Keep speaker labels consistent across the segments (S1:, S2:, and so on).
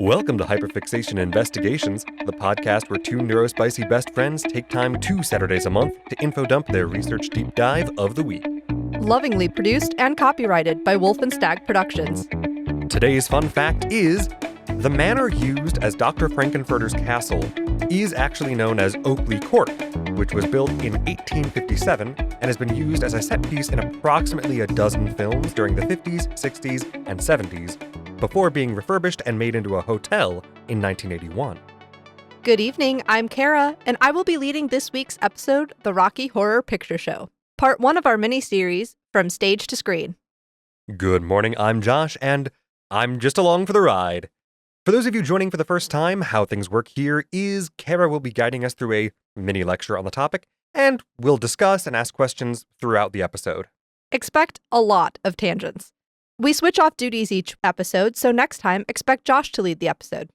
S1: Welcome to Hyperfixation Investigations, the podcast where two neurospicy best friends take time 2 Saturdays a month to info dump their research deep dive of the week.
S2: Lovingly produced and copyrighted by Wolf and Stag Productions.
S1: Today's fun fact is, the manor used as Dr. Frankenfurter's castle is actually known as Oakley Court, which was built in 1857 and has been used as a set piece in approximately a dozen films during the 50s, 60s, and 70s, before being refurbished and made into a hotel in 1981.
S2: Good evening, I'm Kara, and I will be leading this week's episode, The Rocky Horror Picture Show, part 1 of our mini-series, From Stage to Screen.
S1: Good morning, I'm Josh, and I'm just along for the ride. For those of you joining for the first time, how things work here is Kara will be guiding us through a mini lecture on the topic, and we'll discuss and ask questions throughout the episode.
S2: Expect a lot of tangents. We switch off duties each episode, so next time, expect Josh to lead the episode.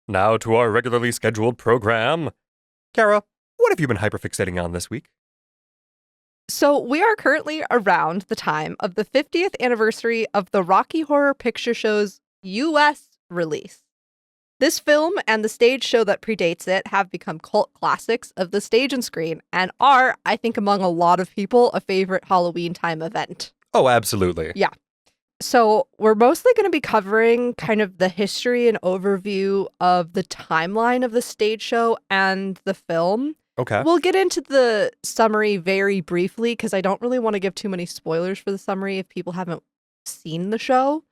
S1: Now to our regularly scheduled program. Kara, what have you been hyperfixating on this week?
S2: So we are currently around the time of the 50th anniversary of the Rocky Horror Picture Show's U.S. release. This film and the stage show that predates it have become cult classics of the stage and screen and are, I think, among a lot of people, a favorite Halloween time event.
S1: Oh, absolutely.
S2: Yeah. So we're mostly going to be covering kind of the history and overview of the timeline of the stage show and the film.
S1: Okay.
S2: We'll get into the summary very briefly because I don't really want to give too many spoilers for the summary if people haven't seen the show.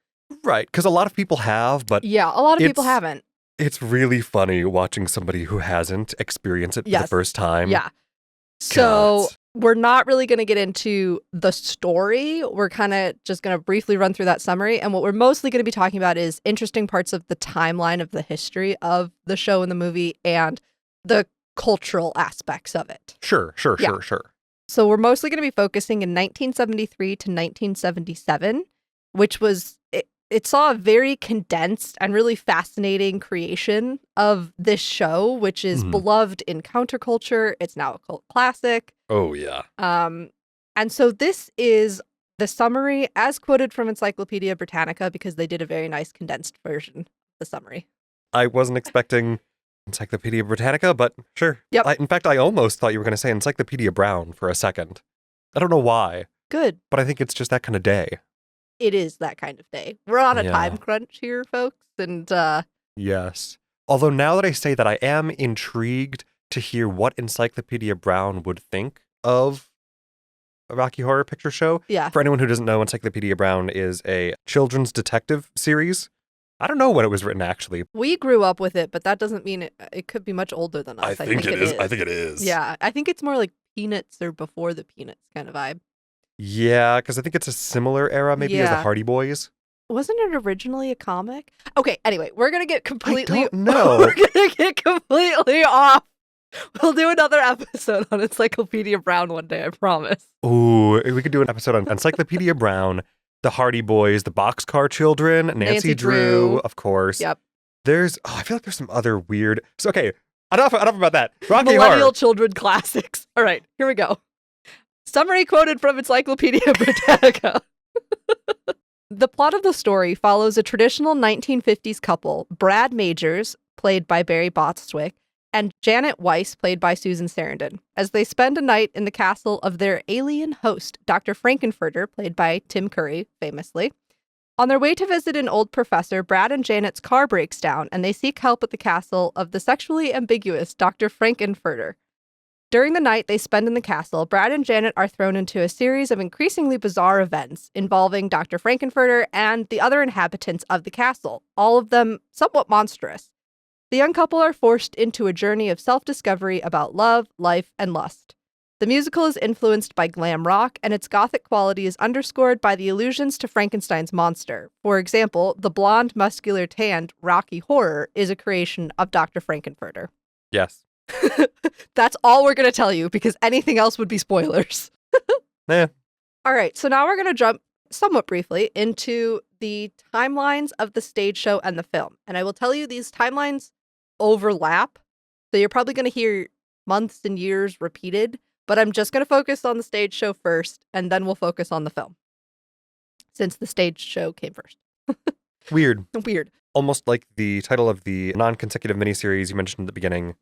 S1: Right, because a lot of people have, but
S2: yeah, a lot of people haven't.
S1: It's really funny watching somebody who hasn't experienced it for the first time.
S2: Yeah. So we're not really going to get into the story. We're kind of just going to briefly run through that summary. And what we're mostly going to be talking about is interesting parts of the timeline of the history of the show and the movie and the cultural aspects of it.
S1: Sure.
S2: So we're mostly going to be focusing in 1973 to 1977, which was... It saw a very condensed and really fascinating creation of this show, which is beloved in counterculture. It's now a cult classic.
S1: Oh, yeah.
S2: And so this is the summary as quoted from Encyclopedia Britannica because they did a very nice condensed version of the summary.
S1: I wasn't expecting Encyclopedia Britannica, but sure.
S2: Yep.
S1: In fact, I almost thought you were going to say Encyclopedia Brown for a second. I don't know why.
S2: Good.
S1: But I think it's just that kind of day.
S2: It is that kind of day. We're on a time crunch here, folks, and
S1: Yes. Although now that I say that, I am intrigued to hear what Encyclopedia Brown would think of a Rocky Horror Picture Show.
S2: Yeah.
S1: For anyone who doesn't know, Encyclopedia Brown is a children's detective series. I don't know when it was written, actually.
S2: We grew up with it, but that doesn't mean it could be much older than us.
S1: I think it is. I think it is.
S2: Yeah, I think it's more like Peanuts or before the Peanuts kind of vibe.
S1: Yeah, because I think it's a similar era, maybe as the Hardy Boys.
S2: Wasn't it originally a comic? Okay, anyway, we're going to get completely...
S1: I don't know.
S2: We're going to get completely off. We'll do another episode on Encyclopedia Brown one day, I promise.
S1: Ooh, we could do an episode on Encyclopedia Brown, the Hardy Boys, the Boxcar Children, Nancy Drew, of course.
S2: Yep.
S1: I feel like there's some other weird... So, okay, enough about that. Rocky
S2: Millennial
S1: Horror.
S2: children classics. All right, here we go. Summary quoted from Encyclopedia Britannica. The plot of the story follows a traditional 1950s couple, Brad Majors, played by Barry Bostwick, and Janet Weiss, played by Susan Sarandon, as they spend a night in the castle of their alien host, Dr. Frankenfurter, played by Tim Curry, famously. On their way to visit an old professor, Brad and Janet's car breaks down, and they seek help at the castle of the sexually ambiguous Dr. Frankenfurter. During the night they spend in the castle, Brad and Janet are thrown into a series of increasingly bizarre events involving Dr. Frankenfurter and the other inhabitants of the castle, all of them somewhat monstrous. The young couple are forced into a journey of self-discovery about love, life, and lust. The musical is influenced by glam rock, and its gothic quality is underscored by the allusions to Frankenstein's monster. For example, the blonde, muscular, tanned Rocky Horror is a creation of Dr. Frankenfurter.
S1: Yes.
S2: That's all we're going to tell you because anything else would be spoilers.
S1: Yeah.
S2: All right, so now we're going to jump somewhat briefly into the timelines of the stage show and the film. And I will tell you these timelines overlap. So you're probably going to hear months and years repeated, but I'm just going to focus on the stage show first, and then we'll focus on the film since the stage show came first.
S1: Weird. almost like the title of the non-consecutive miniseries you mentioned at the beginning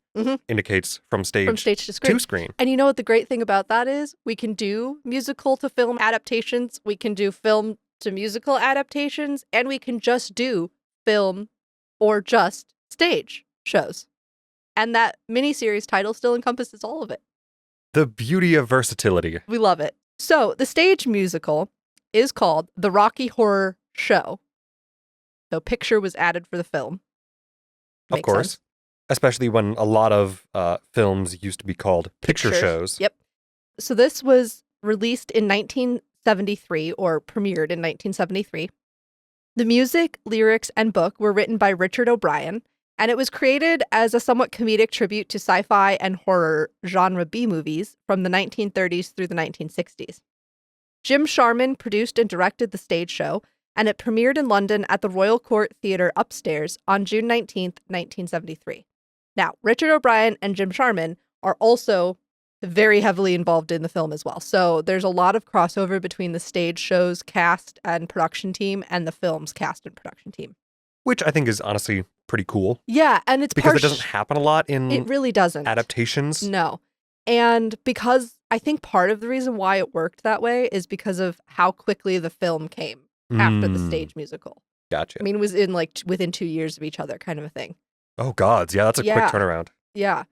S1: indicates from stage
S2: to screen.
S1: to screen.
S2: And you know what the great thing about that is? We can do musical to film adaptations, we can do film to musical adaptations, and we can just do film or just stage shows. And that miniseries title still encompasses all of it.
S1: The beauty of versatility.
S2: We love it. So the stage musical is called The Rocky Horror Show. So picture was added for the film.
S1: Of course.
S2: Sense.
S1: Especially when a lot of films used to be called picture
S2: Pictures.
S1: shows.
S2: Yep. So this was released in 1973 or premiered in 1973. The music, lyrics, and book were written by Richard O'Brien, and it was created as a somewhat comedic tribute to sci-fi and horror genre B movies from the 1930s through the 1960s. Jim Sharman produced and directed the stage show, and it premiered in London at the Royal Court Theatre upstairs on June 19th, 1973. Now, Richard O'Brien and Jim Sharman are also very heavily involved in the film as well. So there's a lot of crossover between the stage show's cast and production team and the film's cast and production team.
S1: Which I think is honestly pretty cool.
S2: Yeah, and it's
S1: because it doesn't happen a lot in
S2: it really doesn't.
S1: adaptations.
S2: No. And because I think part of the reason why it worked that way is because of how quickly the film came after the stage musical.
S1: Gotcha.
S2: I mean, it was in within 2 years of each other kind of a thing.
S1: Oh, gods. Yeah, that's a quick turnaround.
S2: Yeah.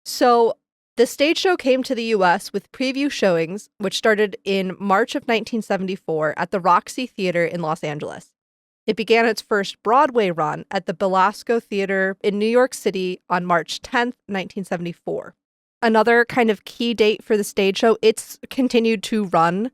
S2: So the stage show came to the U.S. with preview showings, which started in March of 1974 at the Roxy Theater in Los Angeles. It began its first Broadway run at the Belasco Theater in New York City on March 10th, 1974. Another kind of key date for the stage show, it's continued to run.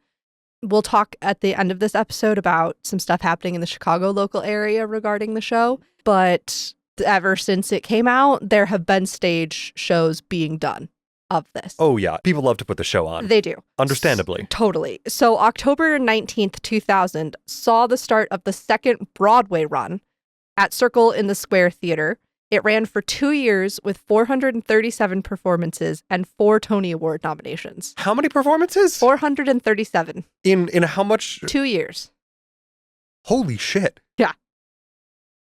S2: We'll talk at the end of this episode about some stuff happening in the Chicago local area regarding the show. But ever since it came out, there have been stage shows being done of this.
S1: Oh, yeah. People love to put the show on.
S2: They do.
S1: Understandably.
S2: Totally. So October 19th, 2000 saw the start of the second Broadway run at Circle in the Square Theater. It ran for 2 years with 437 performances and 4 Tony Award nominations.
S1: How many performances?
S2: 437.
S1: In how much?
S2: 2 years.
S1: Holy shit.
S2: Yeah.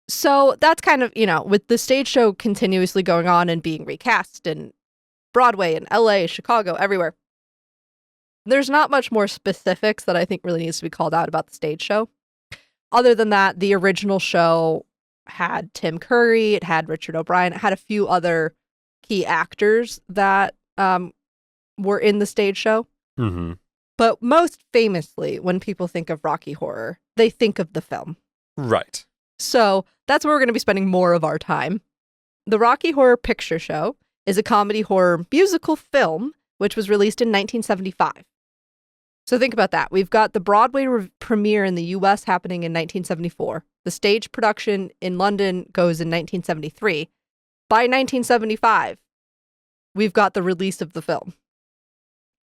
S2: So that's kind of, with the stage show continuously going on and being recast in Broadway and LA, Chicago, everywhere. There's not much more specifics that I think really needs to be called out about the stage show. Other than that, the original show had Tim Curry, it had Richard O'Brien, it had a few other key actors that were in the stage show.
S1: Mm-hmm.
S2: But most famously, when people think of Rocky Horror, they think of the film.
S1: Right.
S2: So that's where we're going to be spending more of our time. The Rocky Horror Picture Show is a comedy horror musical film, which was released in 1975. So think about that. We've got the Broadway premiere in the U.S. happening in 1974. The stage production in London goes in 1973. By 1975, we've got the release of the film.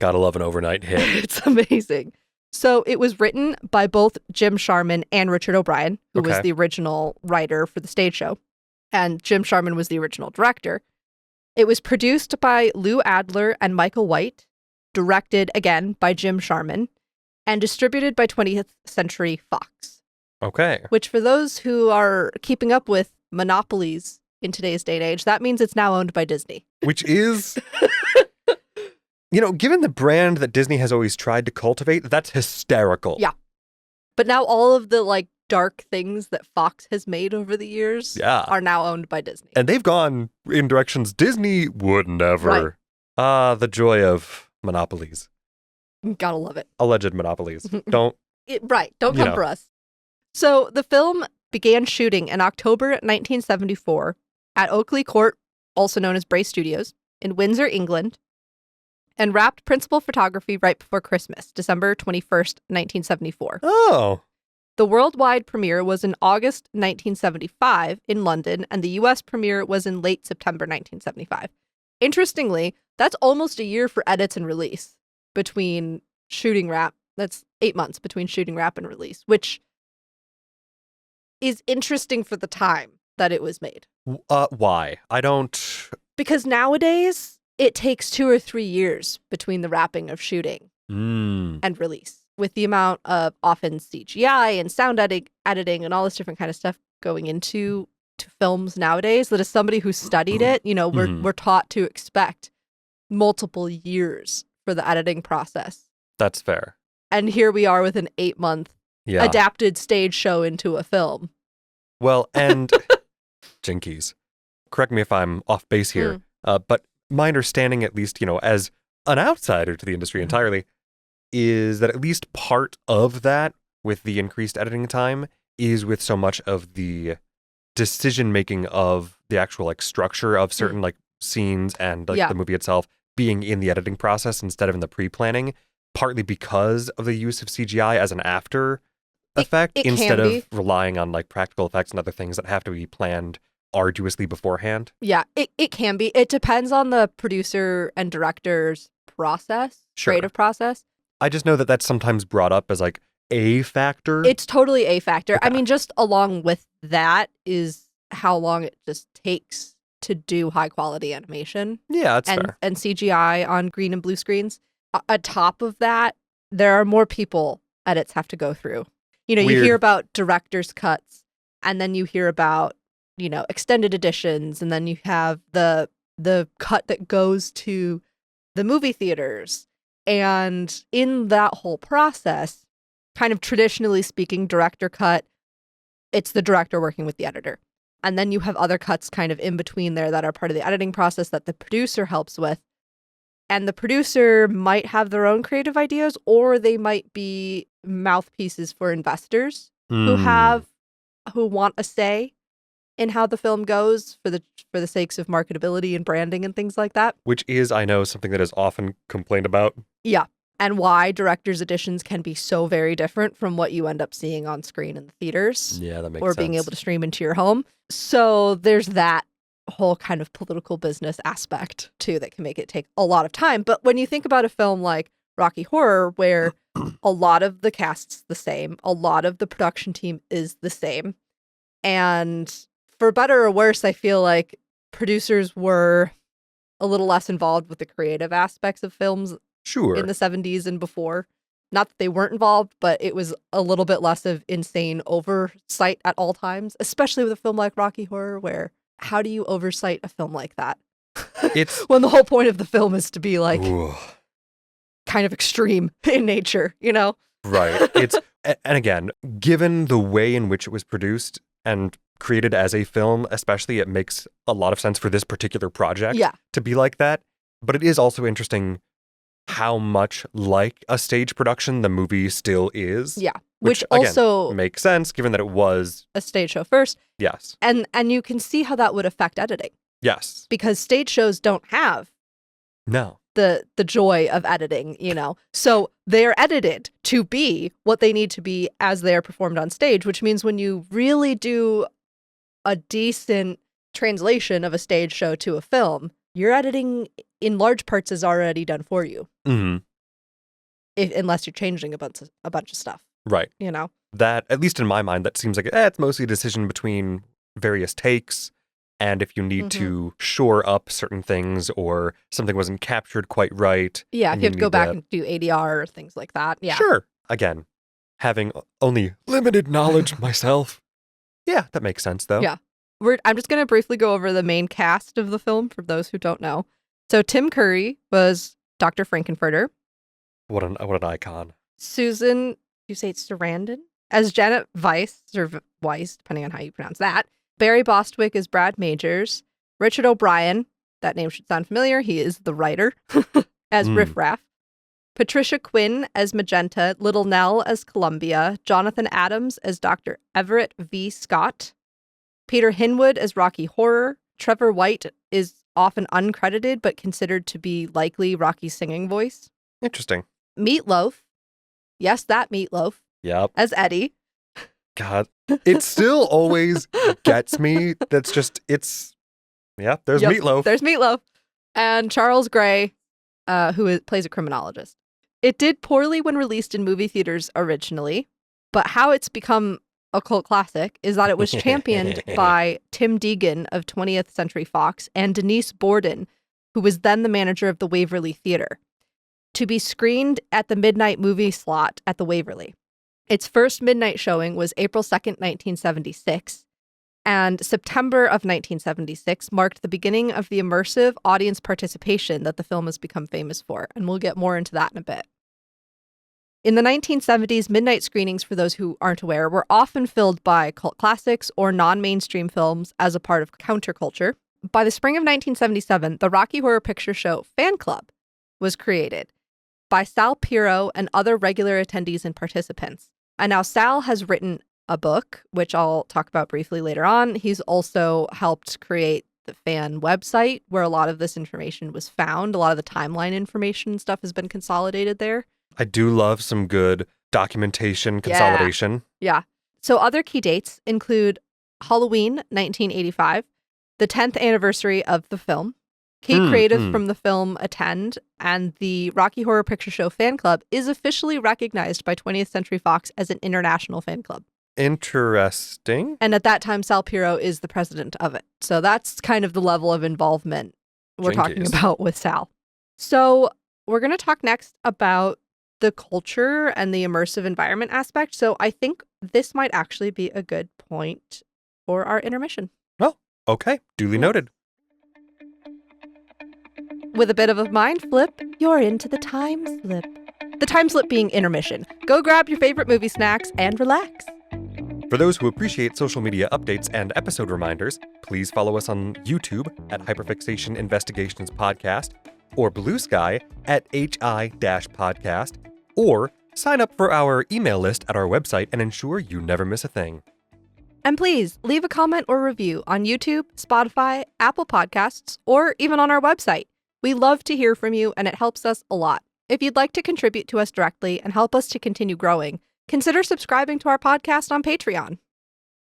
S1: Gotta love an overnight hit.
S2: It's amazing. So it was written by both Jim Sharman and Richard O'Brien, who was the original writer for the stage show. And Jim Sharman was the original director. It was produced by Lou Adler and Michael White, directed again by Jim Sharman, and distributed by 20th Century Fox.
S1: Okay.
S2: Which, for those who are keeping up with monopolies in today's day and age, that means it's now owned by Disney.
S1: Which is, given the brand that Disney has always tried to cultivate, that's hysterical.
S2: Yeah. But now all of the, dark things that Fox has made over the years are now owned by Disney.
S1: And they've gone in directions Disney would never.
S2: Right.
S1: The joy of monopolies.
S2: Gotta love it.
S1: Alleged monopolies. Don't
S2: come for us. So the film began shooting in October 1974 at Oakley Court, also known as Bray Studios, in Windsor, England, and wrapped principal photography right before Christmas, December 21st, 1974.
S1: Oh.
S2: The worldwide premiere was in August 1975 in London, and the U.S. premiere was in late September 1975. Interestingly, that's almost a year for edits and release between shooting wrap. That's 8 months between shooting wrap and release, which is interesting for the time that it was made.
S1: Why? I don't...
S2: Because nowadays, it takes 2 or 3 years between the wrapping of shooting and release. with the amount of often CGI and sound editing and all this different kind of stuff going into films nowadays, that as somebody who studied it, we're taught to expect multiple years for the editing process.
S1: That's fair.
S2: And here we are with an 8-month adapted stage show into a film.
S1: Well, and jinkies, correct me if I'm off base here, but my understanding, at least, as an outsider to the industry entirely, is that at least part of that with the increased editing time is with so much of the decision making of the actual structure of certain scenes and the movie itself being in the editing process instead of in the pre-planning, partly because of the use of CGI as an after effect instead of relying on practical effects and other things that have to be planned arduously beforehand.
S2: Yeah, it can be. It depends on the producer and director's process, creative process.
S1: I just know that that's sometimes brought up as a factor.
S2: It's totally a factor.
S1: Okay.
S2: I mean, just along with that is how long it just takes to do high quality animation.
S1: Yeah, that's fair.
S2: And CGI on green and blue screens. Atop of that, there are more people edits have to go through. You hear about director's cuts, and then you hear about, extended editions, and then you have the cut that goes to the movie theaters. And in that whole process, kind of traditionally speaking, director cut, it's the director working with the editor. And then you have other cuts kind of in between there that are part of the editing process that the producer helps with. And the producer might have their own creative ideas, or they might be mouthpieces for investors who want a say in how the film goes for the sakes of marketability and branding and things like that.
S1: Which is, I know, something that is often complained about.
S2: Yeah. And why director's editions can be so very different from what you end up seeing on screen in the theaters.
S1: Yeah, that makes
S2: or
S1: sense.
S2: Or being able to stream into your home. So there's that whole kind of political business aspect, too, that can make it take a lot of time. But when you think about a film like Rocky Horror, where a lot of the cast's the same, a lot of the production team is the same, and for better or worse, I feel like producers were a little less involved with the creative aspects of films in the 70s and before. Not that they weren't involved, but it was a little bit less of insane oversight at all times, especially with a film like Rocky Horror, where how do you oversight a film like that?
S1: It's
S2: when the whole point of the film is to be kind of extreme in nature,
S1: Right. And again, given the way in which it was produced and created as a film, especially, it makes a lot of sense for this particular project to be like that. But it is also interesting how much like a stage production the movie still is.
S2: Yeah.
S1: Which also again, makes sense given that it was
S2: a stage show first.
S1: Yes.
S2: And you can see how that would affect editing.
S1: Yes.
S2: Because stage shows don't have the joy of editing, So they're edited to be what they need to be as they are performed on stage, which means when you really do a decent translation of a stage show to a film, your editing in large parts is already done for you.
S1: Mm-hmm.
S2: Unless you're changing a bunch of stuff.
S1: Right. That, at least in my mind, that seems like it's mostly a decision between various takes. And if you need to shore up certain things or something wasn't captured quite right.
S2: Yeah, if you have to go back and do ADR or things like that. Yeah.
S1: Sure. Again, having only limited knowledge myself. Yeah, that makes sense, though.
S2: Yeah. I'm just going to briefly go over the main cast of the film for those who don't know. So Tim Curry was Dr. Frankenfurter.
S1: What an icon.
S2: Susan, you say it's Sarandon? As Janet Weiss, or Weiss, depending on how you pronounce that. Barry Bostwick is Brad Majors. Richard O'Brien, that name should sound familiar. He is the writer, as Riff Raff. Patricia Quinn as Magenta. Little Nell as Columbia. Jonathan Adams as Dr. Everett V. Scott. Peter Hinwood as Rocky Horror. Trevor White is often uncredited, but considered to be likely Rocky's singing voice.
S1: Interesting.
S2: Meatloaf. Yes, that Meatloaf.
S1: Yep.
S2: As Eddie.
S1: God, it still always gets me. There's Meatloaf.
S2: There's Meatloaf. And Charles Gray, who plays a criminologist. It did poorly when released in movie theaters originally, but how it's become a cult classic is that it was championed by Tim Deegan of 20th Century Fox and Denise Borden, who was then the manager of the Waverly Theater. to be screened at the midnight movie slot at the Waverly. Its first midnight showing was April 2nd, 1976, and September of 1976 marked the beginning of the immersive audience participation that the film has become famous for, and we'll get more into that in a bit. In the 1970s, midnight screenings, for those who aren't aware, were often filled by cult classics or non-mainstream films as a part of counterculture. By the spring of 1977, the Rocky Horror Picture Show fan club was created by Sal Piro and other regular attendees and participants. And now Sal has written a book, which I'll talk about briefly later on. He's also helped create the fan website where a lot of this information was found. A lot of the timeline information and stuff has been consolidated there.
S1: I do love some good documentation consolidation.
S2: Yeah. So other key dates include Halloween 1985, the 10th anniversary of the film. Key creative from the film attend, and the Rocky Horror Picture Show fan club is officially recognized by 20th Century Fox as an international fan club.
S1: Interesting.
S2: And at that time, Sal Piro is the president of it. So that's kind of the level of involvement we're talking about with Sal. So we're going to talk next about the culture and the immersive environment aspect. So I think this might actually be a good point for our intermission.
S1: Oh, okay. Duly noted.
S2: With a bit of a mind flip, you're into the time slip. The time slip being intermission. Go grab your favorite movie snacks and relax.
S1: For those who appreciate social media updates and episode reminders, please follow us on YouTube at Hyperfixation Investigations Podcast, or Blue Sky at HI-podcast, or sign up for our email list at our website and ensure you never miss a thing.
S2: And please leave a comment or review on YouTube, Spotify, Apple Podcasts, or even on our website. We love to hear from you, and it helps us a lot. If you'd like to contribute to us directly and help us to continue growing, consider subscribing to our podcast on Patreon.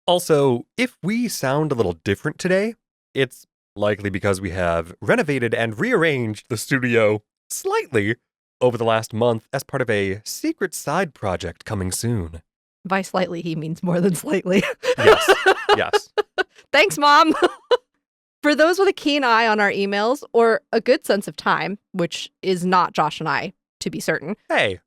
S1: Also, if we sound a little different today, it's likely because we have renovated and rearranged the studio slightly over the last month as part of a secret side project coming soon.
S2: By slightly, he means more than slightly.
S1: Yes.
S2: Thanks, Mom. For those with a keen eye on our emails or a good sense of time, which is not Josh and I, to be certain,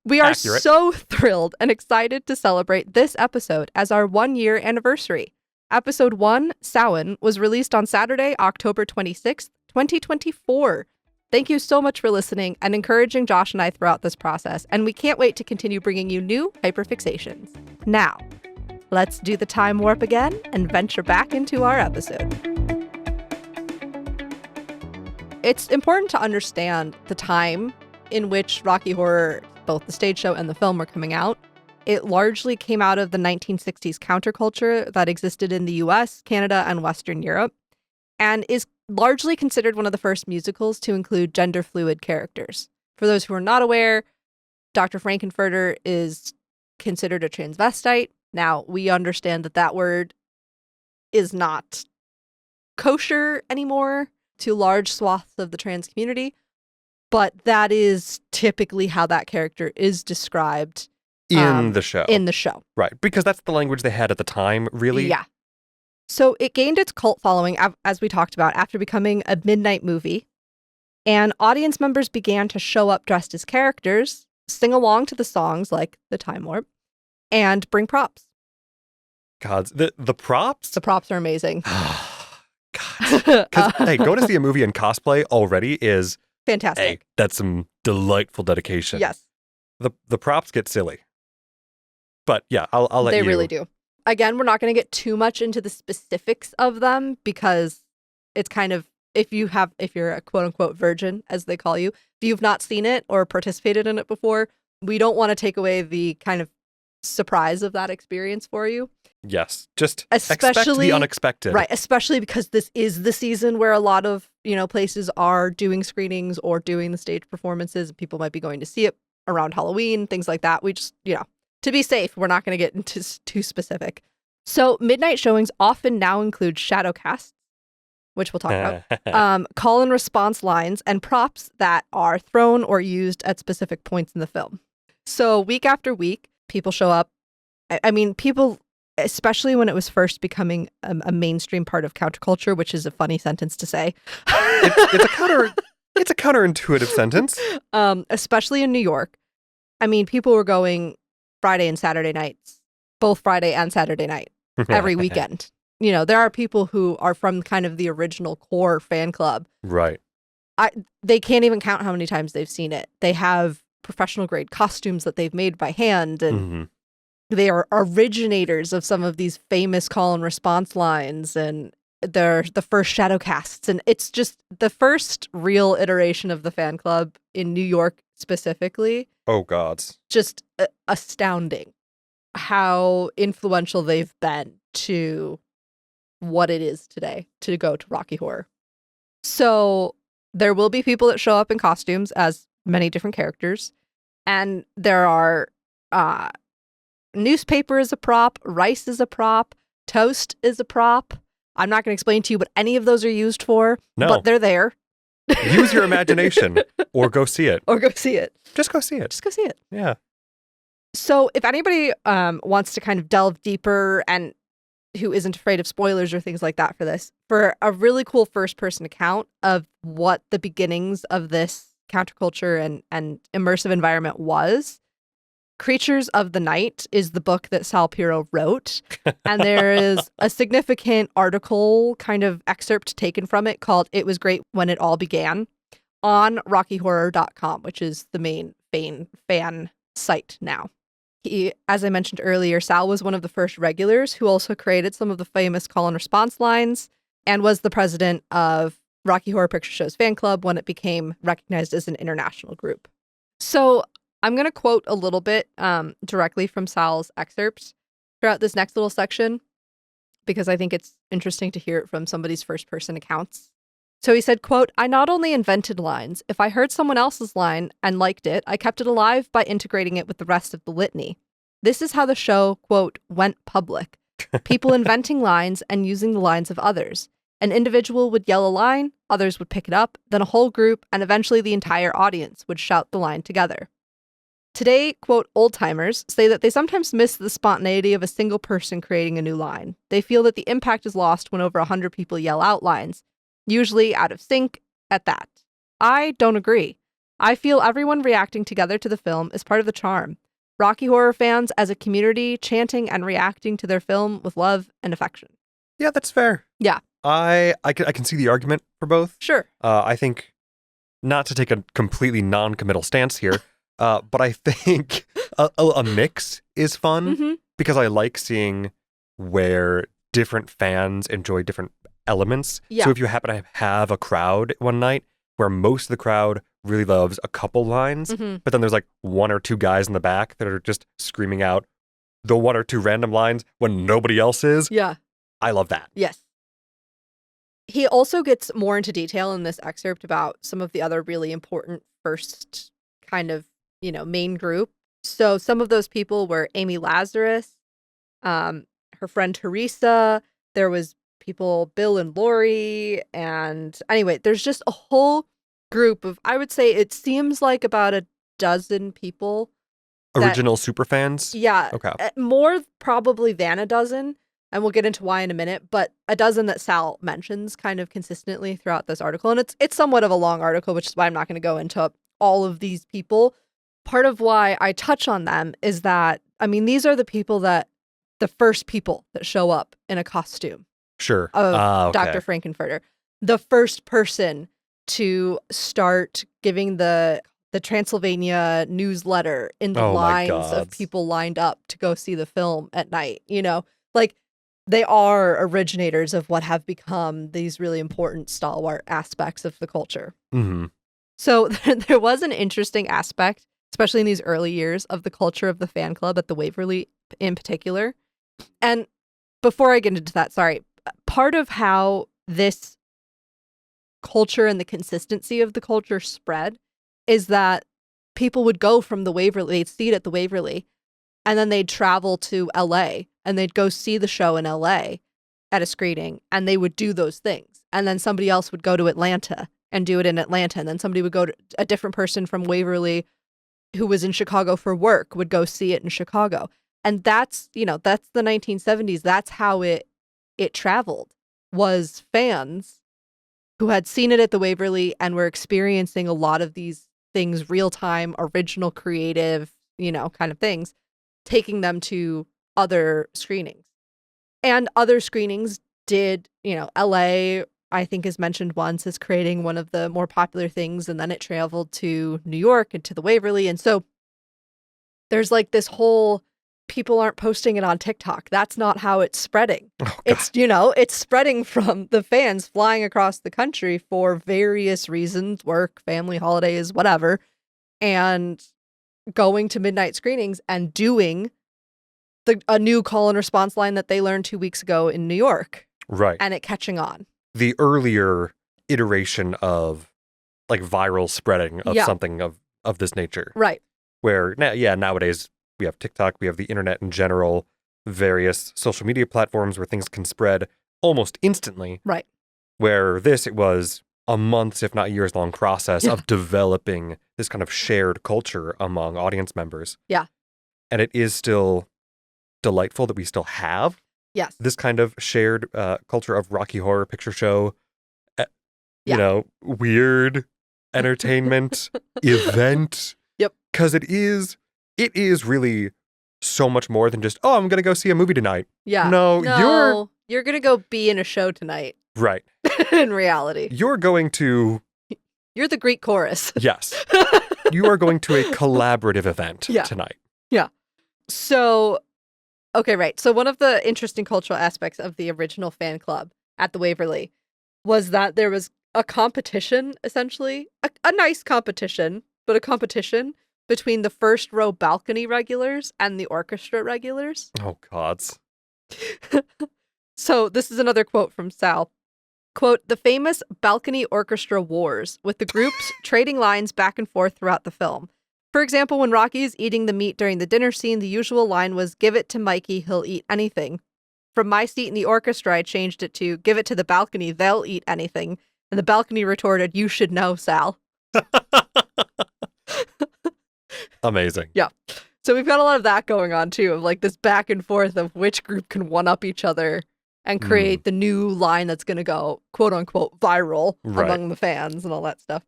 S2: we are
S1: accurate.
S2: So thrilled and excited to celebrate this episode as our 1-year anniversary. Episode 1, Samhain, was released on Saturday, October 26th, 2024. Thank you so much for listening and encouraging Josh and I throughout this process, and we can't wait to continue bringing you new hyperfixations. Now, let's do the time warp again and venture back into our episode. It's important to understand the time in which Rocky Horror, both the stage show and the film, were coming out. It largely came out of the 1960s counterculture that existed in the US, Canada, and Western Europe, and is largely considered one of the first musicals to include gender-fluid characters. For those who are not aware, Dr. Frankenfurter is considered a transvestite. Now, we understand that that word is not kosher anymore to large swaths of the trans community, but that is typically how that character is described
S1: in the show.
S2: In the show.
S1: Right, because that's the language they had at the time, really.
S2: Yeah. So it gained its cult following, as we talked about, after becoming a midnight movie, and audience members began to show up dressed as characters, sing along to the songs like The Time Warp, and bring props.
S1: God, the props?
S2: The props are amazing.
S1: God. Because, hey, going to see a movie in cosplay already is...
S2: fantastic.
S1: Hey, that's some delightful dedication.
S2: Yes.
S1: The props get silly. But yeah, I'll let you...
S2: They really do. Again, we're not going to get too much into the specifics of them because it's kind of, if you're a quote unquote virgin, as they call you, if you've not seen it or participated in it before, we don't want to take away the kind of surprise of that experience for you.
S1: Yes, just expect the unexpected.
S2: Right, especially because this is the season where a lot of, places are doing screenings or doing the stage performances. People might be going to see it around Halloween, things like that. We just, to be safe, we're not going to get into too specific. So midnight showings often now include shadow casts, which we'll talk about, call and response lines, and props that are thrown or used at specific points in the film. So week after week, people show up. I mean, people, especially when it was first becoming a mainstream part of counterculture, which is a funny sentence to say.
S1: It's a It's a counterintuitive sentence.
S2: Especially in New York. I mean, people were going Friday and Saturday nights, both Friday and Saturday night, every weekend. You know, there are people who are from kind of the original core fan club.
S1: Right.
S2: They can't even count how many times they've seen it. They have professional grade costumes that they've made by hand, and they are originators of some of these famous call and response lines, and they're the first shadow casts, and it's just the first real iteration of the fan club in New York specifically.
S1: Oh, gods.
S2: Just astounding how influential they've been to what it is today to go to Rocky Horror. So there will be people that show up in costumes as many different characters, and there are newspaper is a prop, rice is a prop, toast is a prop. I'm not going to explain to you what any of those are used for, but they're there.
S1: Use your imagination or go see it.
S2: Or go see it.
S1: Just go see it.
S2: Just go see it.
S1: Yeah.
S2: So if anybody wants to kind of delve deeper and who isn't afraid of spoilers or things like that for a really cool first-person account of what the beginnings of this counterculture and immersive environment was, Creatures of the Night is the book that Sal Piro wrote. And there is a significant article kind of excerpt taken from it called It Was Great When It All Began on rockyhorror.com, which is the main fan site now. He, as I mentioned earlier, Sal was one of the first regulars who also created some of the famous call and response lines and was the president of Rocky Horror Picture Show's fan club when it became recognized as an international group. So I'm going to quote a little bit directly from Sal's excerpts throughout this next little section because I think it's interesting to hear it from somebody's first-person accounts. So he said, quote, "I not only invented lines, if I heard someone else's line and liked it, I kept it alive by integrating it with the rest of the litany. This is how the show, quote, went public. People inventing lines and using the lines of others. An individual would yell a line, others would pick it up, then a whole group, and eventually the entire audience would shout the line together. Today, quote, old-timers say that they sometimes miss the spontaneity of a single person creating a new line. They feel that the impact is lost when over 100 people yell out lines, usually out of sync at that. I don't agree. I feel everyone reacting together to the film is part of the charm. Rocky Horror fans as a community chanting and reacting to their film with love and affection."
S1: Yeah, that's fair.
S2: Yeah.
S1: I can see the argument for both.
S2: Sure.
S1: I think, not to take a completely non-committal stance here, but I think a mix is fun because I like seeing where different fans enjoy different elements.
S2: Yeah.
S1: So if you happen to have a crowd one night where most of the crowd really loves a couple lines, but then there's like one or two guys in the back that are just screaming out the one or two random lines when nobody else is.
S2: Yeah.
S1: I love that.
S2: Yes. He also gets more into detail in this excerpt about some of the other really important first kind of, main group. So some of those people were Amy Lazarus, her friend Teresa, there was people, Bill and Lori, and anyway, there's just a whole group of, I would say it seems like about a dozen people.
S1: Original superfans?
S2: Yeah.
S1: Okay.
S2: More probably than a dozen, and we'll get into why in a minute, but a dozen that Sal mentions kind of consistently throughout this article. And it's somewhat of a long article, which is why I'm not going to go into all of these people. Part of why I touch on them is that, these are the people the first people that show up in a costume.
S1: Sure.
S2: Of
S1: Okay.
S2: Dr. Frankenfurter. The first person to start giving the Transylvania newsletter in the lines of people lined up to go see the film at night. Like they are originators of what have become these really important stalwart aspects of the culture.
S1: Mm-hmm.
S2: So there was an interesting aspect, especially in these early years, of the culture of the fan club at the Waverly in particular. And before I get into that, sorry, part of how this culture and the consistency of the culture spread is that people would go from the Waverly, they'd see it at the Waverly, and then they'd travel to LA and they'd go see the show in LA at a screening, and they would do those things. And then somebody else would go to Atlanta and do it in Atlanta. And then somebody would go to a different person from Waverly who was in Chicago for work would go see it in Chicago. And that's the 1970s. That's how it traveled, was fans who had seen it at the Waverly and were experiencing a lot of these things real time, original, creative, kind of things, taking them to other screenings. And other screenings did, LA, I think is mentioned once as creating one of the more popular things, and then it traveled to New York and to the Waverly. And so there's like this whole, people aren't posting it on TikTok. That's not how it's spreading.
S1: Oh,
S2: it's, it's spreading from the fans flying across the country for various reasons, work, family, holidays, whatever, and going to midnight screenings and doing a new call and response line that they learned 2 weeks ago in New York.
S1: Right.
S2: And it catching on.
S1: The earlier iteration of like viral spreading of something of this nature.
S2: Right.
S1: Where, nowadays we have TikTok, we have the internet in general, various social media platforms where things can spread almost instantly.
S2: Right.
S1: Where it was a months, if not years long process of developing this kind of shared culture among audience members.
S2: Yeah.
S1: And it is still delightful that we still have this kind of shared culture of Rocky Horror Picture Show, weird entertainment event.
S2: Yep.
S1: Because it is really so much more than just, I'm going to go see a movie tonight.
S2: Yeah.
S1: No,
S2: you're going to go be in a show tonight.
S1: Right.
S2: In reality.
S1: You're going to...
S2: You're the Greek chorus.
S1: Yes. You are going to a collaborative event tonight.
S2: Yeah. So, okay, right. So one of the interesting cultural aspects of the original fan club at the Waverly was that there was a competition, essentially, a nice competition, but a competition between the first row balcony regulars and the orchestra regulars.
S1: Oh, gods.
S2: So this is another quote from Sal. Quote, "The famous balcony orchestra wars, with the groups trading lines back and forth throughout the film. For example, when Rocky is eating the meat during the dinner scene, the usual line was, 'Give it to Mikey, he'll eat anything.' From my seat in the orchestra, I changed it to, 'Give it to the balcony, they'll eat anything.' And the balcony retorted, 'You should know, Sal.'"
S1: Amazing.
S2: Yeah. So we've got a lot of that going on, too, of like this back and forth of which group can one-up each other and create the new line that's going to go, quote unquote, viral among the fans and all that stuff.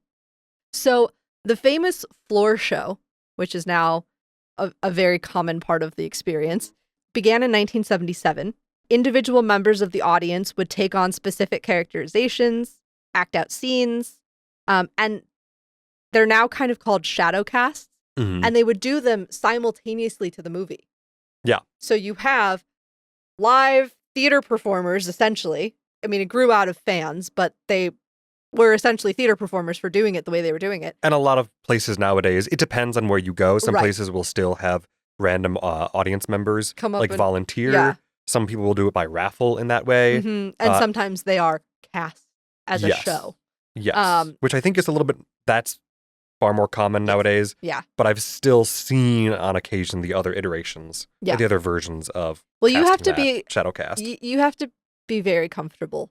S2: So the famous floor show, which is now a very common part of the experience, began in 1977. Individual members of the audience would take on specific characterizations, act out scenes, and they're now kind of called shadow casts, and they would do them simultaneously to the movie.
S1: Yeah.
S2: So you have live theater performers, essentially. I mean, it grew out of fans, but they were essentially theater performers for doing it the way they were doing it.
S1: And a lot of places nowadays, it depends on where you go. Some places will still have random audience members
S2: come up
S1: like
S2: and
S1: volunteer.
S2: Yeah.
S1: Some people will do it by raffle in that way.
S2: And sometimes they are cast as a show.
S1: Yes. Which I think is that's far more common nowadays.
S2: Yeah.
S1: But I've still seen on occasion the other iterations, the other versions of
S2: you have to be
S1: Shadowcast.
S2: You have to be very comfortable.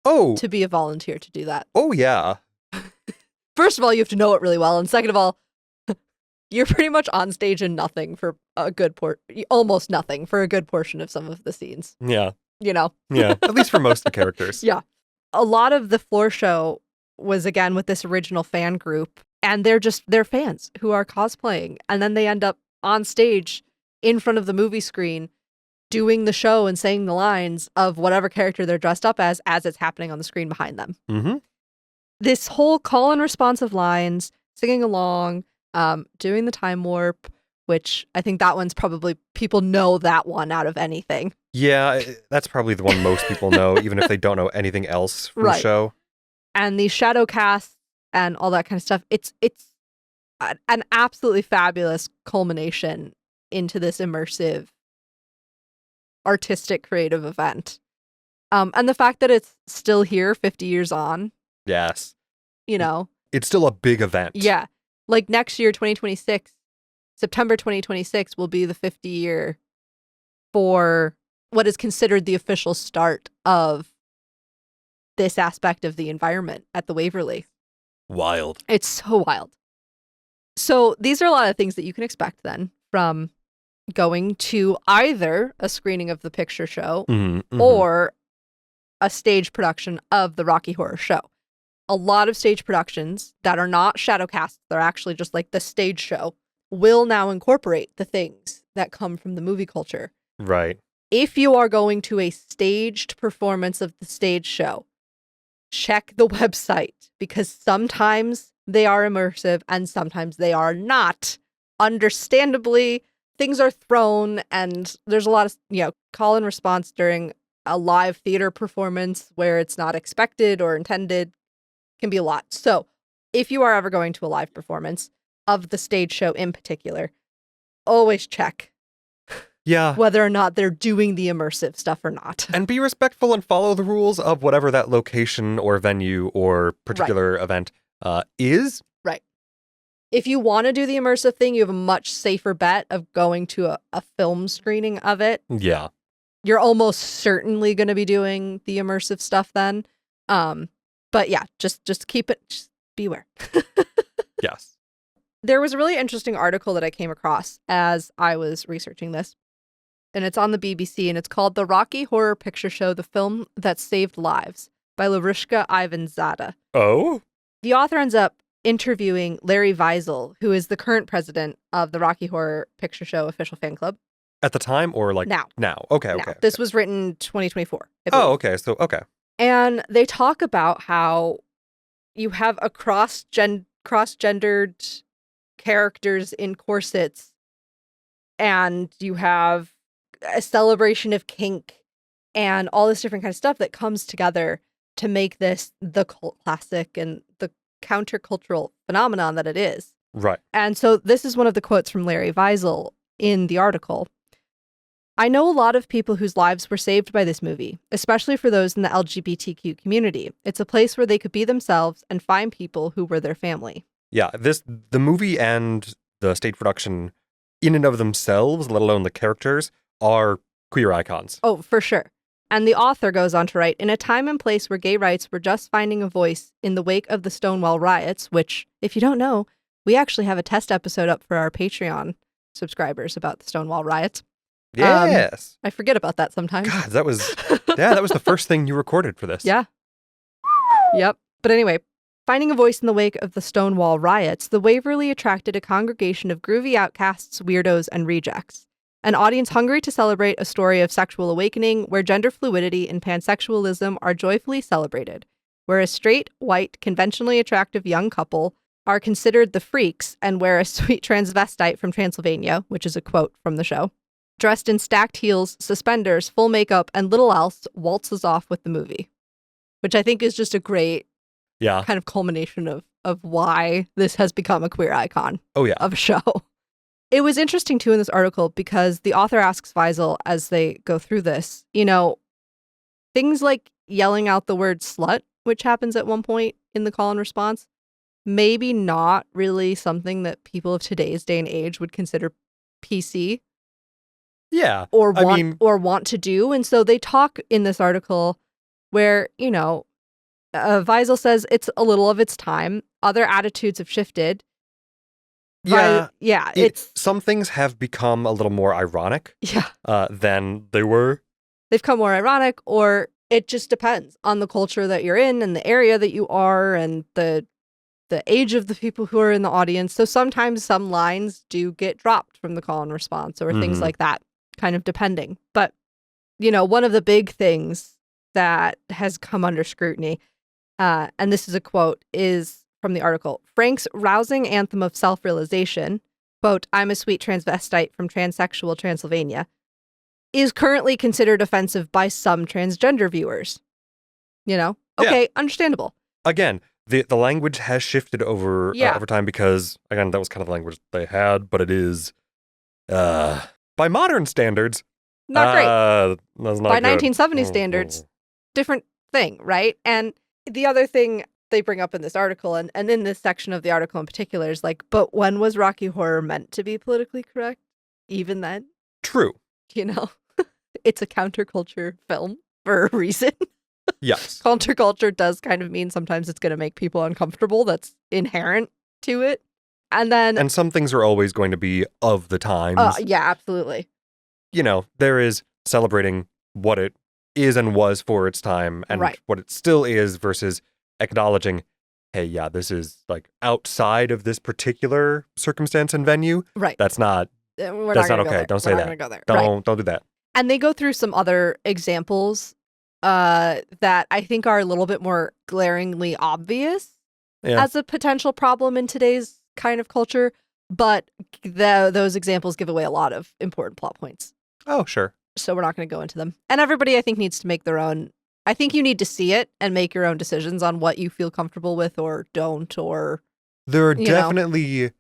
S2: To be a volunteer to do that.
S1: Oh, yeah.
S2: First of all, you have to know it really well. And second of all, you're pretty much on stage and nothing for a good almost nothing for a good portion of some of the scenes.
S1: Yeah.
S2: Yeah,
S1: at least for most of the characters.
S2: Yeah. A lot of the floor show was, again, with this original fan group. And they're fans who are cosplaying. And then they end up on stage in front of the movie screen doing the show and saying the lines of whatever character they're dressed up as it's happening on the screen behind them.
S1: Mm-hmm.
S2: This whole call and responsive lines, singing along, doing the time warp, which I think that one's probably, people know that one out of anything.
S1: Yeah, that's probably the one most people know, even if they don't know anything else from the show.
S2: And these shadow casts and all that kind of stuff, it's an absolutely fabulous culmination into this immersive, artistic, creative event. And the fact that it's still here 50 years on.
S1: Yes.
S2: It's
S1: still a big event.
S2: Yeah. Like next year, 2026, September 2026 will be the 50 year for what is considered the official start of this aspect of the environment at the Waverly.
S1: Wild.
S2: It's so wild. So these are a lot of things that you can expect then from going to either a screening of the picture show or a stage production of the Rocky Horror Show. a lot of stage productions that are not shadowcasts, they're actually just like the stage show, will now incorporate the things that come from the movie culture.
S1: Right.
S2: If you are going to a staged performance of the stage show, check the website, because sometimes they are immersive and sometimes they are not. Understandably, things are thrown, and there's a lot of, call and response during a live theater performance where it's not expected or intended can be a lot. So if you are ever going to a live performance of the stage show in particular, always check whether or not they're doing the immersive stuff or not.
S1: And be respectful and follow the rules of whatever that location or venue or particular event is.
S2: Right. If you want to do the immersive thing, you have a much safer bet of going to a film screening of it.
S1: Yeah.
S2: You're almost certainly going to be doing the immersive stuff then. But yeah, just keep it, just beware.
S1: Yes.
S2: There was a really interesting article that I came across as I was researching this. And it's on the BBC, and it's called The Rocky Horror Picture Show, The Film That Saved Lives by Larushka Ivanzada.
S1: Oh?
S2: The author ends up interviewing Larry Weisel, who is the current president of the Rocky Horror Picture Show official fan club.
S1: At the time or like
S2: now?
S1: Now. Okay.
S2: This was written 2024.
S1: Oh, okay. So, okay.
S2: And they talk about how you have a cross-gendered characters in corsets, and you have a celebration of kink and all this different kind of stuff that comes together to make this the cult classic and the countercultural phenomenon that it is.
S1: Right.
S2: And so this is one of the quotes from Larry Weisel in the article. I know a lot of people whose lives were saved by this movie, especially for those in the LGBTQ community. It's a place where they could be themselves and find people who were their family.
S1: Yeah, the movie and the stage production in and of themselves, let alone the characters, are queer icons.
S2: Oh, for sure. And the author goes on to write, in a time and place where gay rights were just finding a voice in the wake of the Stonewall riots, which, if you don't know, we actually have a test episode up for our Patreon subscribers about the Stonewall riots.
S1: Yes.
S2: I forget about that sometimes.
S1: God, that was the first thing you recorded for this.
S2: Yeah. Yep. But anyway, finding a voice in the wake of the Stonewall riots, the Waverly attracted a congregation of groovy outcasts, weirdos, and rejects. An audience hungry to celebrate a story of sexual awakening where gender fluidity and pansexualism are joyfully celebrated, where a straight, white, conventionally attractive young couple are considered the freaks, and where a sweet transvestite from Transylvania, which is a quote from the show, dressed in stacked heels, suspenders, full makeup, and little else, waltzes off with the movie. Which I think is just a great kind of culmination of why this has become a queer icon of a show. It was interesting, too, in this article, because the author asks Weisel as they go through this, things like yelling out the word slut, which happens at one point in the call and response, maybe not really something that people of today's day and age would consider PC.
S1: Yeah.
S2: Or want to do. And so they talk in this article where, Weisel says it's a little of its time. Other attitudes have shifted.
S1: Some things have become a little more ironic than they were.
S2: They've become more ironic, or it just depends on the culture that you're in and the area that you are and the age of the people who are in the audience. So sometimes some lines do get dropped from the call and response or things like that, kind of depending. But, one of the big things that has come under scrutiny, and this is a quote, is from the article, Frank's rousing anthem of self-realization, quote, I'm a sweet transvestite from transsexual Transylvania, is currently considered offensive by some transgender viewers. Okay, understandable.
S1: Again, the language has shifted over time because, again, that was kind of the language they had, but it is, by modern standards,
S2: not great.
S1: That's not
S2: by
S1: good.
S2: 1970 standards, different thing, right? And the other thing they bring up in this article, and in this section of the article in particular, is like, but when was Rocky Horror meant to be politically correct? Even then?
S1: True.
S2: It's a counterculture film for a reason.
S1: Yes.
S2: Counterculture does kind of mean sometimes it's going to make people uncomfortable. That's inherent to it. And
S1: some things are always going to be of the times.
S2: Yeah, absolutely.
S1: There is celebrating what it is and was for its time and what it still is versus acknowledging, hey, yeah, this is like outside of this particular circumstance and venue.
S2: Right.
S1: That's not
S2: We're
S1: that's
S2: not
S1: not
S2: gonna go
S1: okay.
S2: there.
S1: Don't say
S2: We're
S1: that.
S2: not gonna go there. Right.
S1: Don't do that.
S2: And they go through some other examples that I think are a little bit more glaringly obvious as a potential problem in today's kind of culture. But those examples give away a lot of important plot points.
S1: Oh, sure.
S2: So we're not going to go into them. And everybody, I think, needs to make their own. I think you need to see it and make your own decisions on what you feel comfortable with or don't. Or
S1: there are definitely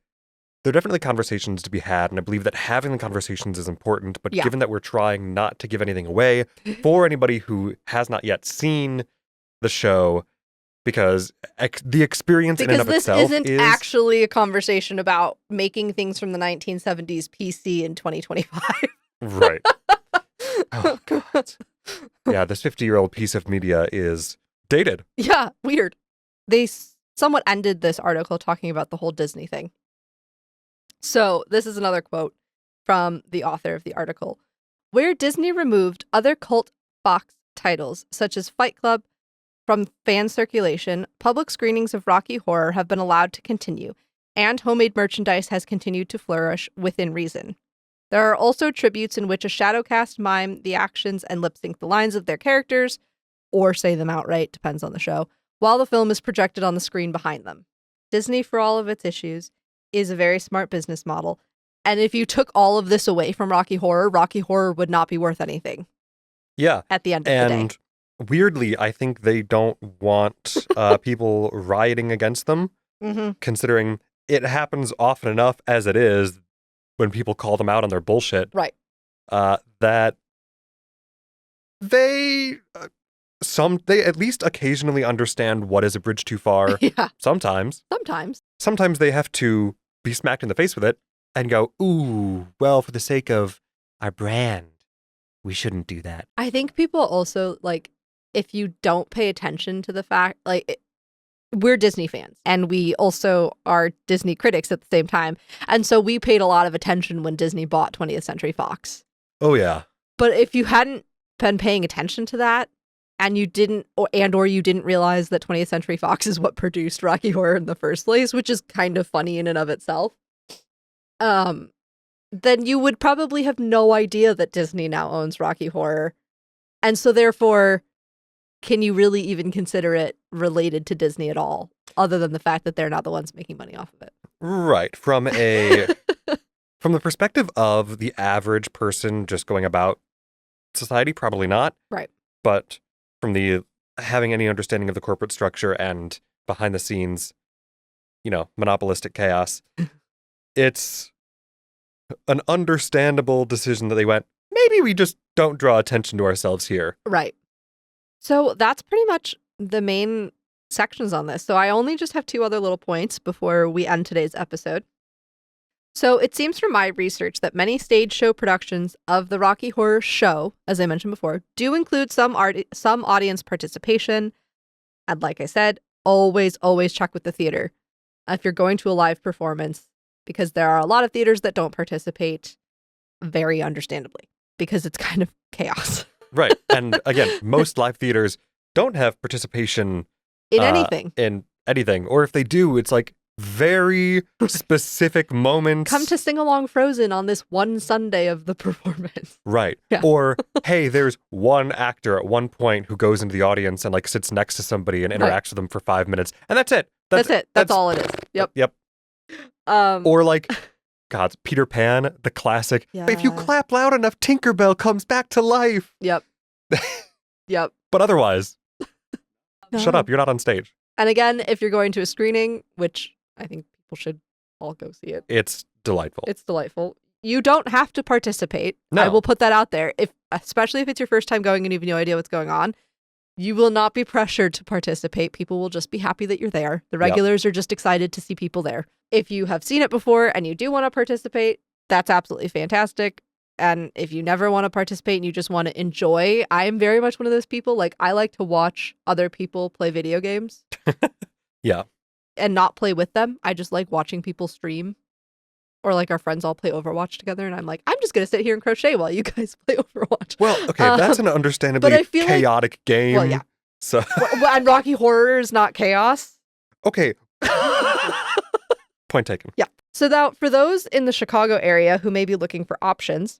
S1: conversations to be had, and I believe that having the conversations is important. But given that we're trying not to give anything away for anybody who has not yet seen the show, because the experience in and of itself
S2: this isn't actually a conversation about making things from the 1970s PC in 2025.
S1: Right. Oh, God. Yeah, this 50-year-old piece of media is dated.
S2: Yeah, weird. They somewhat ended this article talking about the whole Disney thing. So this is another quote from the author of the article. Where Disney removed other cult Fox titles, such as Fight Club, from fan circulation, public screenings of Rocky Horror have been allowed to continue, and homemade merchandise has continued to flourish within reason. There are also tributes in which a shadow cast mime the actions and lip sync the lines of their characters, or say them outright, depends on the show, while the film is projected on the screen behind them. Disney, for all of its issues, is a very smart business model, and if you took all of this away from Rocky Horror would not be worth anything.
S1: Yeah.
S2: At the end of the day.
S1: And weirdly, I think they don't want people rioting against them, considering it happens often enough as it is when people call them out on their bullshit.
S2: Right.
S1: That they at least occasionally understand what is a bridge too far.
S2: Yeah.
S1: Sometimes they have to be smacked in the face with it and go, ooh, well, for the sake of our brand, we shouldn't do that.
S2: I think people also, like, if you don't pay attention to the fact, like, we're Disney fans, and we also are Disney critics at the same time. And so we paid a lot of attention when Disney bought 20th Century Fox.
S1: Oh, yeah.
S2: But if you hadn't been paying attention to that, and you didn't, or you didn't realize that 20th Century Fox is what produced Rocky Horror in the first place, which is kind of funny in and of itself, then you would probably have no idea that Disney now owns Rocky Horror. And so therefore, can you really even consider it related to Disney at all, other than the fact that they're not the ones making money off of it?
S1: Right. From the perspective of the average person just going about society, probably not.
S2: Right.
S1: But from the having any understanding of the corporate structure and behind the scenes, monopolistic chaos, it's an understandable decision that they went, maybe we just don't draw attention to ourselves here.
S2: Right. So that's pretty much the main sections on this. So I only just have two other little points before we end today's episode. So it seems from my research that many stage show productions of the Rocky Horror Show, as I mentioned before, do include some audience participation. And like I said, always check with the theater if you're going to a live performance, because there are a lot of theaters that don't participate, very understandably, because it's kind of chaos.
S1: Right. And again, most live theaters don't have participation
S2: in anything.
S1: Or if they do, it's like very specific moments.
S2: Come to sing along Frozen on this one Sunday of the performance.
S1: Right. Yeah. Or, hey, there's one actor at one point who goes into the audience and like sits next to somebody and interacts with them for 5 minutes. And that's it.
S2: That's it. That's all it is. Yep.
S1: Or like, God, Peter Pan, the classic. Yeah. If you clap loud enough, Tinkerbell comes back to life.
S2: Yep.
S1: But otherwise, shut up. You're not on stage.
S2: And again, if you're going to a screening, which I think people should all go see it.
S1: It's delightful.
S2: You don't have to participate.
S1: No.
S2: I will put that out there. Especially if it's your first time going and you have no idea what's going on, you will not be pressured to participate. People will just be happy that you're there. The regulars are just excited to see people there. If you have seen it before and you do want to participate, that's absolutely fantastic. And if you never want to participate and you just want to enjoy, I am very much one of those people. Like, I like to watch other people play video games.
S1: Yeah.
S2: And not play with them. I just like watching people stream. Or like our friends all play Overwatch together. And I'm like, I'm just going to sit here and crochet while you guys play Overwatch.
S1: Well, okay, that's an understandably chaotic game.
S2: Well, yeah.
S1: So.
S2: And Rocky Horror is not chaos.
S1: Okay. Point taken.
S2: Yeah. So now, for those in the Chicago area who may be looking for options,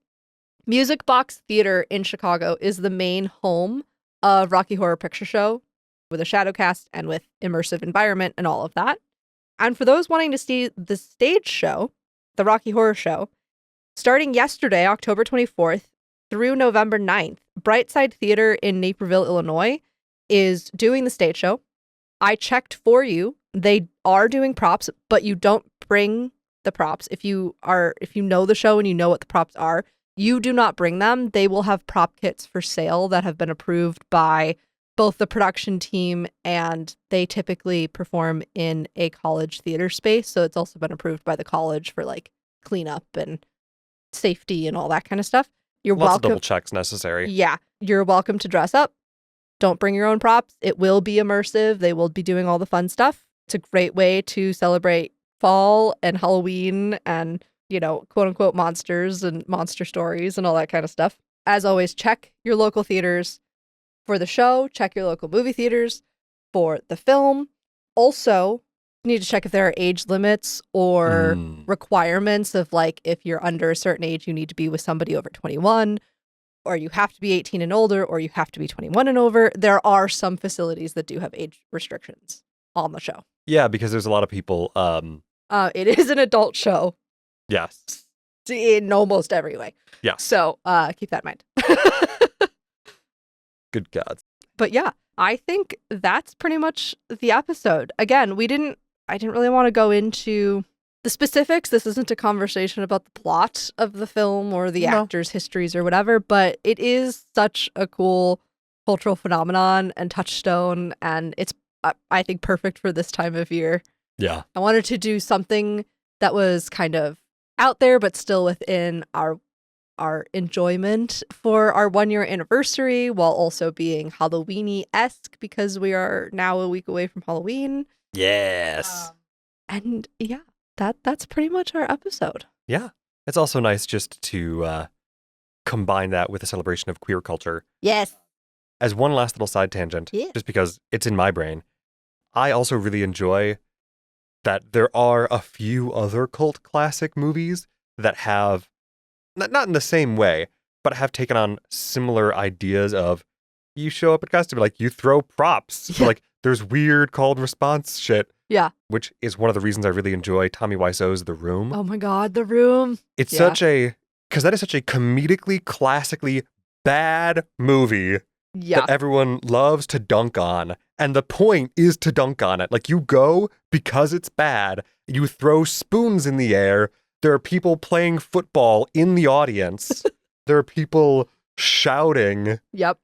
S2: Music Box Theater in Chicago is the main home of Rocky Horror Picture Show with a shadowcast and with immersive environment and all of that. And for those wanting to see the stage show, the Rocky Horror Show, starting yesterday, October 24th, through November 9th, Brightside Theater in Naperville, Illinois, is doing the stage show. I checked for you. They are doing props, but you don't bring the props. If you know the show and you know what the props are, you do not bring them. They will have prop kits for sale that have been approved by both the production team, and they typically perform in a college theater space. So it's also been approved by the college for like cleanup and safety and all that kind of stuff. You're
S1: Lots
S2: welcome.
S1: of double checks necessary.
S2: Yeah. You're welcome to dress up. Don't bring your own props. It will be immersive. They will be doing all the fun stuff. It's a great way to celebrate fall and Halloween and, quote unquote monsters and monster stories and all that kind of stuff. As always, check your local theaters for the show. Check your local movie theaters for the film. Also, you need to check if there are age limits or requirements of like if you're under a certain age, you need to be with somebody over 21, or you have to be 18 and older, or you have to be 21 and over. There are some facilities that do have age restrictions on the show.
S1: Yeah, because there's a lot of people.
S2: It is an adult show.
S1: Yes.
S2: In almost every way.
S1: Yeah.
S2: So keep that in mind.
S1: Good God.
S2: But yeah, I think that's pretty much the episode. Again, I didn't really want to go into the specifics. This isn't a conversation about the plot of the film or the actors' histories or whatever, but it is such a cool cultural phenomenon and touchstone, and it's, I think, perfect for this time of year.
S1: Yeah.
S2: I wanted to do something that was kind of out there, but still within our enjoyment for our 1-year anniversary, while also being Halloween-y-esque because we are now a week away from Halloween.
S1: Yes.
S2: And yeah, that's pretty much our episode.
S1: Yeah. It's also nice just to combine that with a celebration of queer culture.
S2: Yes.
S1: As one last little side tangent, just because it's in my brain, I also really enjoy that there are a few other cult classic movies that have, not in the same way, but have taken on similar ideas of, you show up at custom, like you throw props.
S2: Yeah.
S1: So, like there's weird call and response shit.
S2: Yeah.
S1: Which is one of the reasons I really enjoy Tommy Wiseau's The Room.
S2: Oh my God, The Room.
S1: It's because that is such a comedically, classically bad movie that everyone loves to dunk on. And the point is to dunk on it. Like you go because it's bad. You throw spoons in the air. There are people playing football in the audience. There are people shouting.
S2: Yep.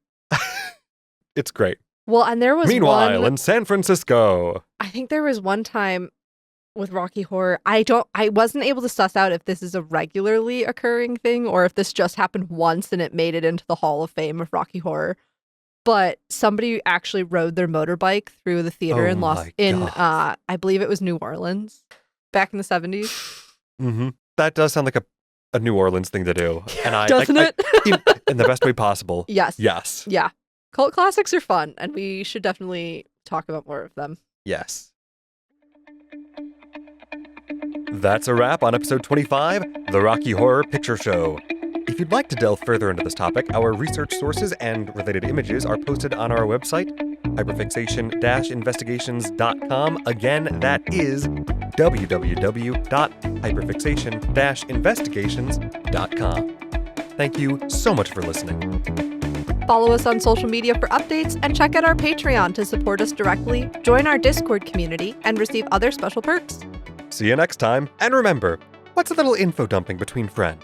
S1: It's great.
S2: Well, and there was
S1: Meanwhile, in San Francisco.
S2: I think there was one time with Rocky Horror, I wasn't able to suss out if this is a regularly occurring thing or if this just happened once and it made it into the Hall of Fame of Rocky Horror. But somebody actually rode their motorbike through the theater I believe it was New Orleans back in the 70s.
S1: Mm-hmm. That does sound like a New Orleans thing to do. And
S2: Doesn't it?
S1: In the best way possible.
S2: Yes.
S1: Yes.
S2: Yeah. Cult classics are fun, and we should definitely talk about more of them.
S1: Yes. That's a wrap on episode 25, The Rocky Horror Picture Show. If you'd like to delve further into this topic, our research sources and related images are posted on our website, hyperfixation-investigations.com. Again, that is www.hyperfixation-investigations.com. Thank you so much for listening.
S2: Follow us on social media for updates and check out our Patreon to support us directly, join our Discord community, and receive other special perks.
S1: See you next time, and remember, what's a little info dumping between friends?